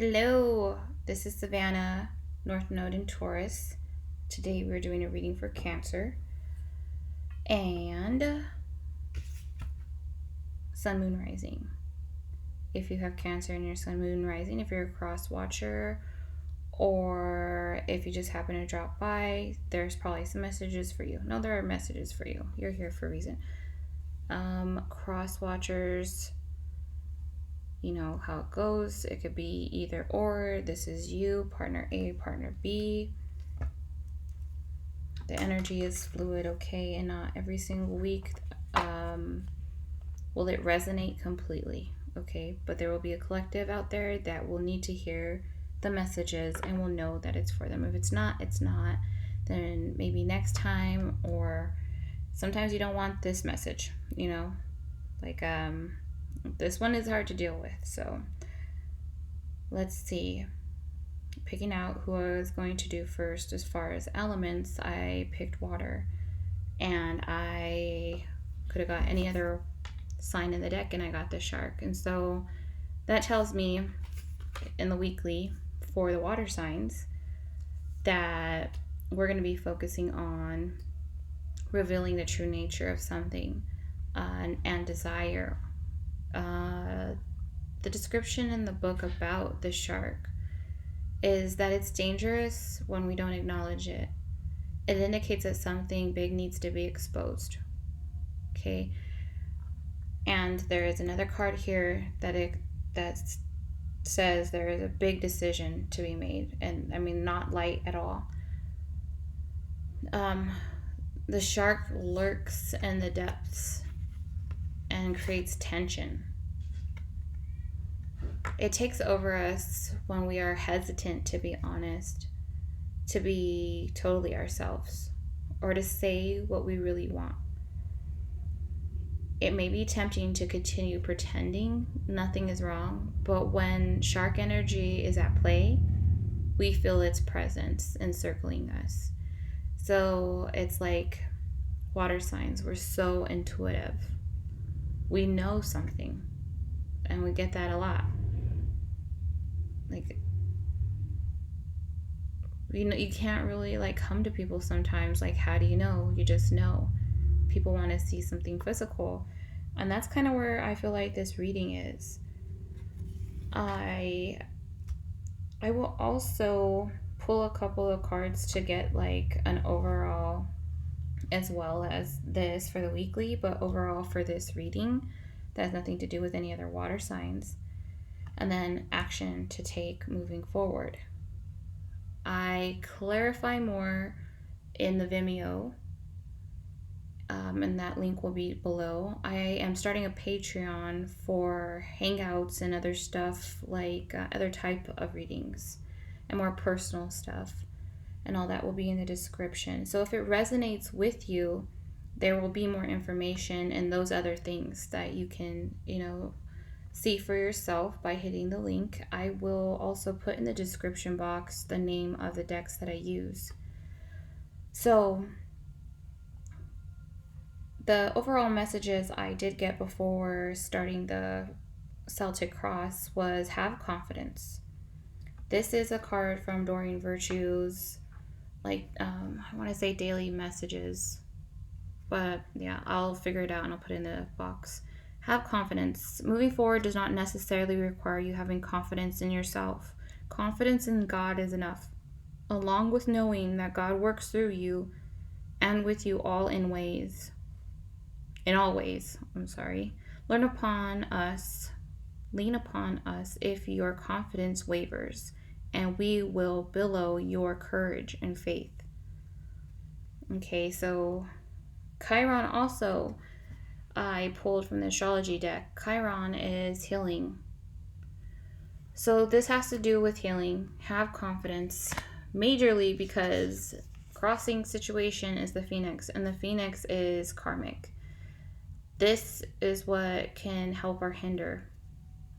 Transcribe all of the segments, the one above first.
Hello, this is Savannah, North Node in Taurus. Today we're doing a reading for Cancer and Sun, Moon, Rising. If you have Cancer in your Sun, Moon, Rising, if you're a cross watcher, or if you just happen to drop by, there's probably some messages for you. No, there are messages for you. You're here for a reason. Cross watchers, you know how it goes. It could be either or. This is you, partner A, partner B. The energy is fluid, okay, and not every single week will it resonate completely, okay? But there will be a collective out there that will need to hear the messages and will know that it's for them. If it's not, it's not. Then maybe next time, or sometimes you don't want this message, you know? Like, this one is hard to deal with, so let's see. Picking out who I was going to do first as far as elements, I picked water, and I could have got any other sign in the deck, and I got the shark. And so that tells me in the weekly for the water signs that we're going to be focusing on revealing the true nature of something and desire. The description in the book about the shark is that it's dangerous when we don't acknowledge it. It indicates that something big needs to be exposed. Okay? And there is another card here that says there is a big decision to be made, and I mean not light at all. The shark lurks in the depths and creates tension. It takes over us when we are hesitant to be honest, to be totally ourselves, or to say what we really want. It may be tempting to continue pretending nothing is wrong, but when shark energy is at play, we feel its presence encircling us. So it's like water signs. We're so intuitive. We know something, and we get that a lot. Like, you know, you can't really like come to people sometimes. Like, how do you know? You just know. People want to see something physical, and that's kind of where I feel like this reading is. I will also pull a couple of cards to get like an overall, as well as this for the weekly, but overall for this reading that has nothing to do with any other water signs, and then action to take moving forward. I clarify more in the Vimeo, and that link will be below. I am starting a Patreon for hangouts and other stuff, like other type of readings and more personal stuff, and all that will be in the description. So if it resonates with you, there will be more information and those other things that you can, see for yourself by hitting the link. I will also put in the description box the name of the decks that I use. So the overall messages I did get before starting the Celtic Cross was have confidence. This is a card from Doreen Virtue's, I want to say daily messages, but yeah, I'll figure it out and I'll put it in the box. Have confidence. Moving forward does not necessarily require you having confidence in yourself. Confidence in God is enough, along with knowing that God works through you and with you all in all ways. Lean upon us if your confidence wavers, and we will billow your courage and faith. Okay, so Chiron also, I pulled from the Astrology deck. Chiron is healing. So this has to do with healing. Have confidence, majorly because crossing situation is the Phoenix, and the Phoenix is karmic. This is what can help or hinder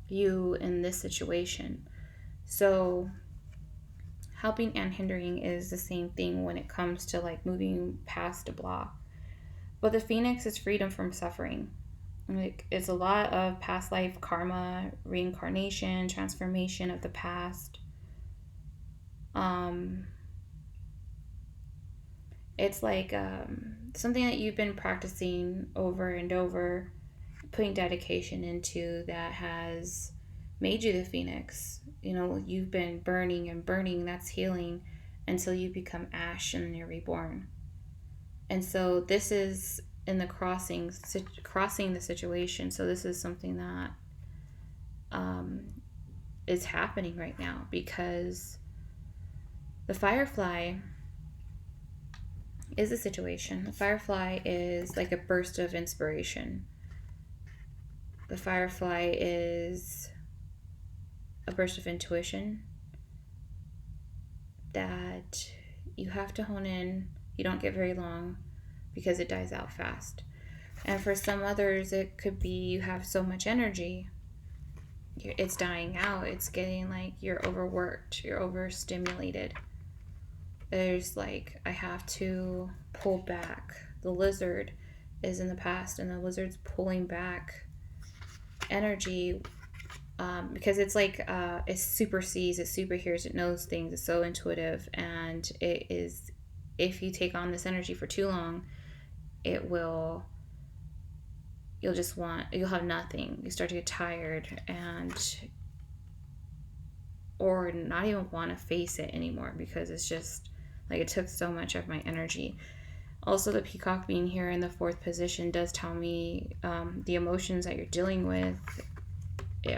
you in this situation. So helping and hindering is the same thing when it comes to like moving past a block. But the Phoenix is freedom from suffering. Like, it's a lot of past life karma, reincarnation, transformation of the past. It's like something that you've been practicing over and over, putting dedication into, that has made you the phoenix. You know, you've been burning and burning, that's healing, until you become ash and then you're reborn. And so this is in the crossing the situation. So this is something that is happening right now, because the firefly is a situation. The firefly is like a burst of inspiration. The firefly is a burst of intuition that you have to hone in. You don't get very long because it dies out fast. And for some others, it could be you have so much energy, it's dying out. It's getting like you're overworked, you're overstimulated. There's like, I have to pull back. The lizard is in the past, and the lizard's pulling back energy because it's like it supersees, it superhears, it knows things, it's so intuitive, and it is, if you take on this energy for too long, it will, you'll have nothing. You start to get tired, and or not even want to face it anymore, because it's just like, it took so much of my energy. Also, the peacock being here in the 4th position does tell me the emotions that you're dealing with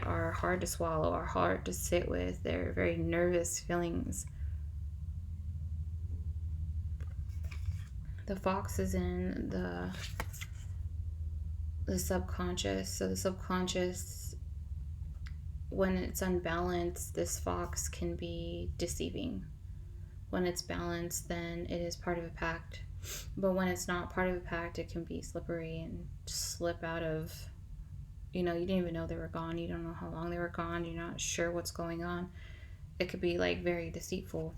are hard to swallow, are hard to sit with. They're very nervous feelings. The fox is in the subconscious. So the subconscious, when it's unbalanced, this fox can be deceiving. When it's balanced, then it is part of a pact. But when it's not part of a pact, it can be slippery and slip out of, you didn't even know they were gone. You don't know how long they were gone. You're not sure what's going on. It could be like very deceitful.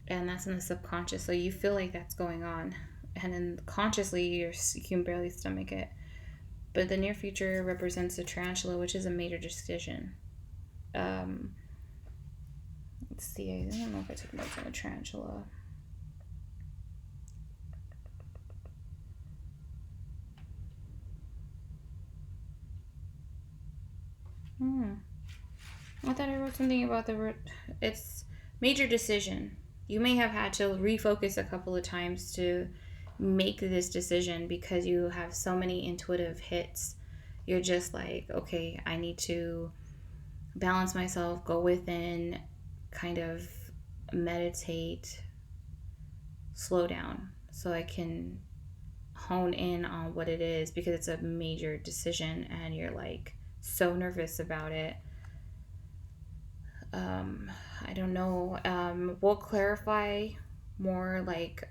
And that's in the subconscious. So you feel like that's going on. And then consciously, you can barely stomach it. But the near future represents the tarantula, which is a major decision. Let's see, I don't know if I took notes on the tarantula. I thought I wrote something about it's major decision. You may have had to refocus a couple of times to make this decision, because you have so many intuitive hits. You're just like, okay, I need to balance myself, go within, kind of meditate, slow down, so I can hone in on what it is, because it's a major decision and you're like so nervous about it. I don't know. We'll clarify more, like,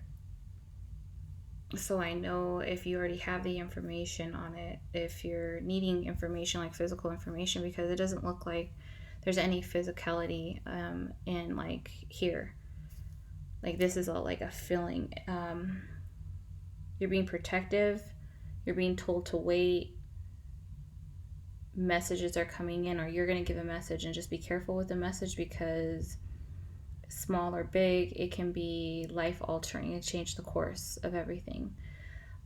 so I know if you already have the information on it, if you're needing information, like physical information, because it doesn't look like there's any physicality in like here. Like, this is all like a feeling. You're being protective. You're being told to wait. Messages are coming in, or you're going to give a message, and just be careful with the message, because small or big, it can be life altering and change the course of everything.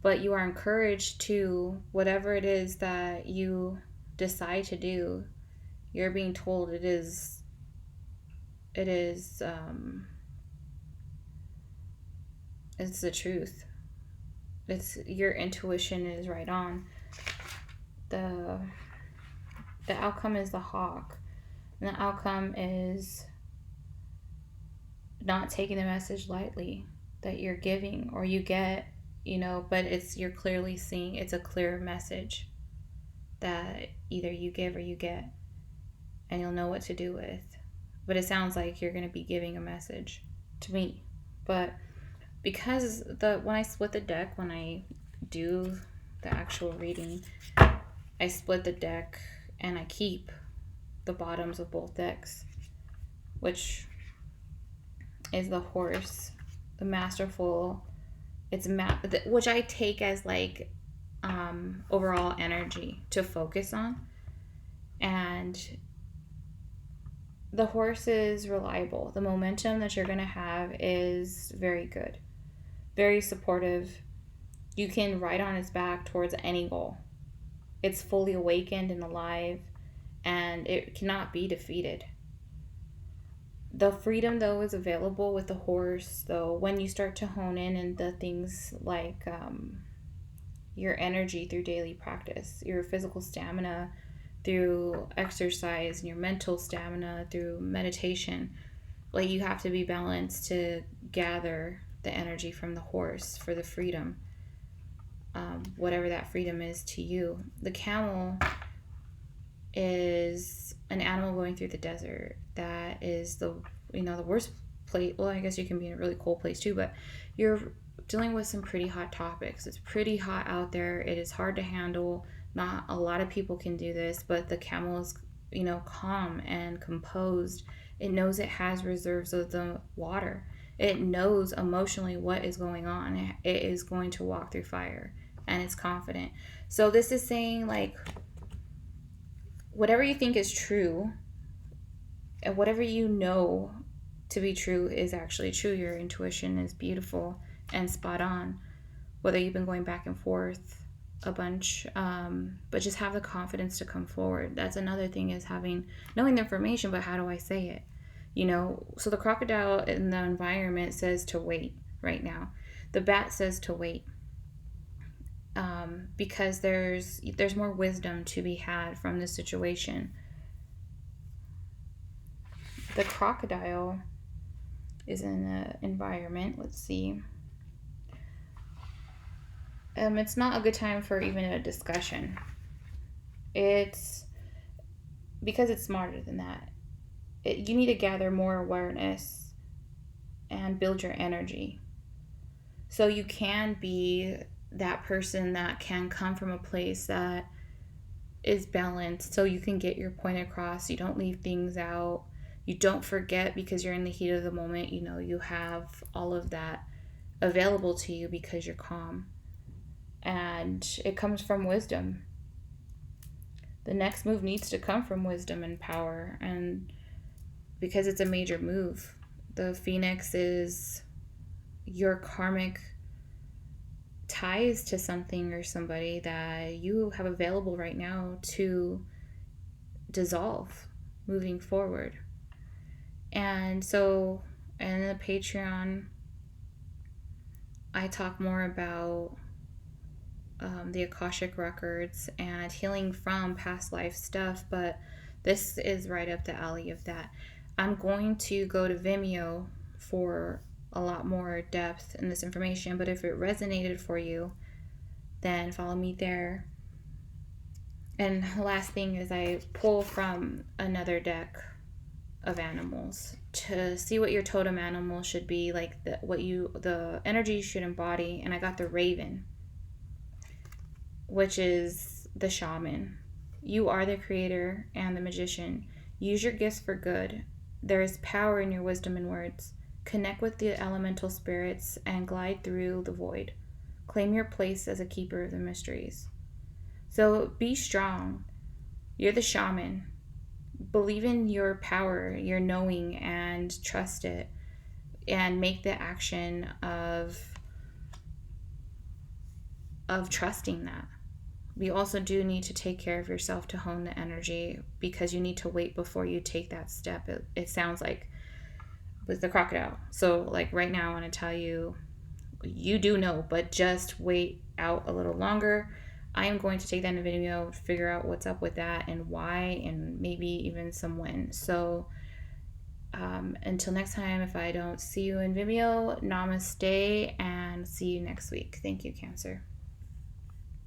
But you are encouraged to, whatever it is that you decide to do, you're being told it's the truth. It's, your intuition is right on. The outcome is the hawk, and the outcome is not taking the message lightly that you're giving or you get, but you're clearly seeing, it's a clear message that either you give or you get, and you'll know what to do with. But it sounds like you're going to be giving a message to me. But because when I split the deck, when I do the actual reading, I split the deck and I keep the bottoms of both decks, which is the horse, the masterful. It's which I take as like overall energy to focus on. And the horse is reliable. The momentum that you're going to have is very good, very supportive. You can ride on its back towards any goal. It's fully awakened and alive, and it cannot be defeated. The freedom, though, is available with the horse, though, when you start to hone in and the things like your energy through daily practice, your physical stamina through exercise, and your mental stamina through meditation. Like, you have to be balanced to gather the energy from the horse for the freedom, whatever that freedom is to you. The camel is an animal going through the desert. That is the worst place. Well, I guess you can be in a really cold place too, but you're dealing with some pretty hot topics. It's pretty hot out there. It is hard to handle. Not a lot of people can do this, but the camel is, calm and composed. It knows it has reserves of the water. It knows emotionally what is going on. It is going to walk through fire, and it's confident. So this is saying, like, whatever you think is true, and whatever you know to be true is actually true. Your intuition is beautiful and spot on, whether you've been going back and forth a bunch, but just have the confidence to come forward. That's another thing, is knowing the information, but how do I say it? So the crocodile in the environment says to wait right now. The bat says to wait, because there's more wisdom to be had from this situation. The crocodile is in an environment. Let's see. It's not a good time for even a discussion. It's because it's smarter than that. You need to gather more awareness and build your energy. So you can be that person that can come from a place that is balanced, so you can get your point across. You don't leave things out. You don't forget because you're in the heat of the moment. You have all of that available to you because you're calm. And it comes from wisdom. The next move needs to come from wisdom and power. And because it's a major move, the phoenix is your karmic ties to something or somebody that you have available right now to dissolve moving forward. And so in the Patreon, I talk more about the Akashic records and healing from past life stuff, but this is right up the alley of that. I'm going to go to Vimeo for a lot more depth in this information, but if it resonated for you, then follow me there. And the last thing is, I pull from another deck of animals to see what your totem animal should be, like the energy you should embody. And I got the raven, which is the shaman. You are the creator and the magician. Use your gifts for good. There is power in your wisdom and words. Connect with the elemental spirits and glide through the void. Claim your place as a keeper of the mysteries. So be strong. You're the shaman. Believe in your power, your knowing, and trust it. And make the action of trusting that. You also do need to take care of yourself to hone the energy, because you need to wait before you take that step. It sounds like with the crocodile. So like right now I want to tell you, you do know, but just wait out a little longer. I am going to take that in a video, figure out what's up with that and why, and maybe even some when. So until next time, if I don't see you in Vimeo, namaste, and see you next week. Thank you, Cancer.